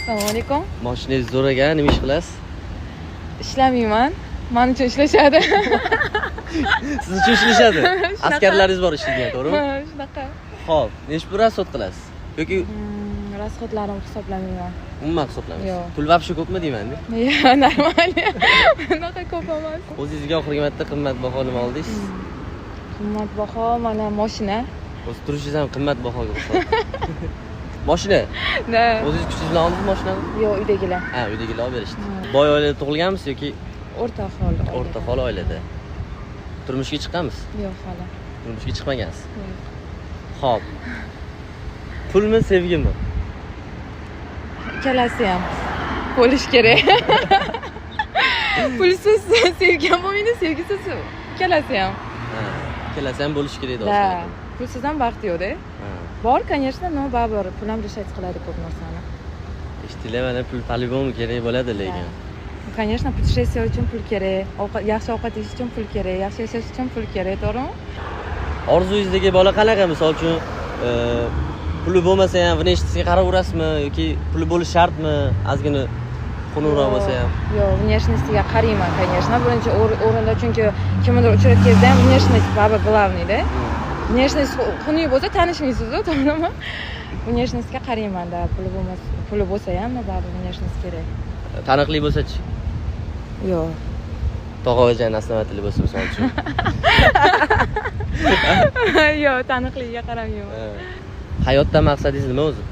Assalomu alaykum. Mashinangiz zo'r ekan, nima ish qilasiz? Ishlamayman. Men uchun ishlashadi. Siz uchun ishlashadi. Askarlaringiz bor ishlagan, to'g'rimi? Shunaqa. Xo'p, necha pul rasxod qilasiz? Yoki Rasxodlarimni hisoblamayman. umuman hisoblamaysiz? Yo'q. Pul вообще ko'pmi deyman-da? Yo'q, normal. Bunaqa ko'p emas. O'zingizga oxirgi marta qimmatbaho nima oldingiz? Qimmatbaho mana mashina. O'z turishingiz ham qimmatbahoga o'xshaydi. Mashina? Da. O'zingiz kuchingiz bilan oldingizmi mashinani? Yo'q, uydagilar. Ha, uydagilar olib berishdi. Boy oilada tug'ilganmisiz yoki O'rta aholi. o'rta aholi oilada? Turmushga chiqqanmisiz? Yo'q, hali. Turmushga chiqmagansiz. Yo'q. Xo'p. Pulmi, sevgimi? Ikkalasi ham bo'lish kerak. Pulsiz sevgi ham bo'lmaydi, sevgisiz ikkalasi ham. Ha, ikkalasi ham bo'lish kerak edi Da. aslida. Pulsiz ham baxt yo'q-da. Ha. Bor, конечно, но baribir pul ham решать qiladi ko'p narsani. Eshitdinglar, mana pul по-любому kerak bo'ladi lekin. Конечно, путешествие uchun pul kerak, yaxshi ovqat yeyish uchun pul kerak, yaxshi yashash uchun pul kerak, to'g'rimi? Orzungizdagi bola qanaqa? Misol uchun, puli bo'lmasa ham внешностьga qaraverasizmi yoki puli bo'lishi shartmi? Ozgina xunukroq bo'lsa ham. Yo'q, внешностьga qarayman, конечно. Birinchi o'rinda, chunki kimnidir uchrab kelsa ham внешность baribir главный-da. Внешность xunuk bo'lsa tanishmaysiz, to'g'rimi? Внешностьga qarayman-da, puli bo'lsa ham baribir внешность kerak. Taniqli bo'lsa-chi? Yo'q. Tog'oyjan основатель bo'lsa misol uchun. Yo'q, taniqligiga qaramayman. Hayotdan maqsadingiz nima o'zi?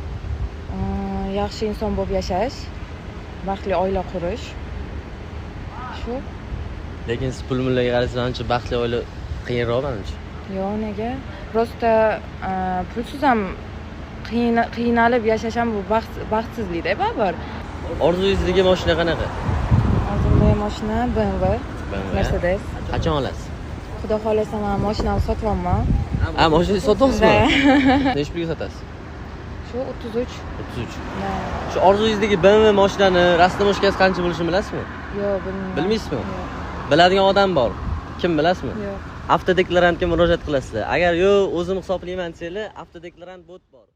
Yaxshi inson bo'lib yashash, baxtli oila qurish. Shu. Lekin siz pul mullaga qaraysiz, ancha baxtli oila qiyinroq menimcha. Yo'q, nega? Просто pulsiz ham qiynalib yashash ham bu baxtsizlikda baribir. Orzungizdagi mashina qanaqa? Orzumdagi mashina BMW, Mercedes. Qachon olasiz? Xudo xolasa men mashinamni sotyapman. Ha, mashinangizni sotyapsizmi? Necha pulga sotasiz? Shu 33. 33. Da. Shu orzungizdagi BMW mashinani rasnomoshkasi qancha bo'lishini bilasizmi? Yo'q, bilmayman. Bilmaysizmi? Yo'q. Biladigan odam bor. Kim bilasizmi? Yo'q. Avtodeklarantga murojaat qilasizlar. Agar yo'q, o'zim hisoblayman desanglar, avtodeklarant bot bor.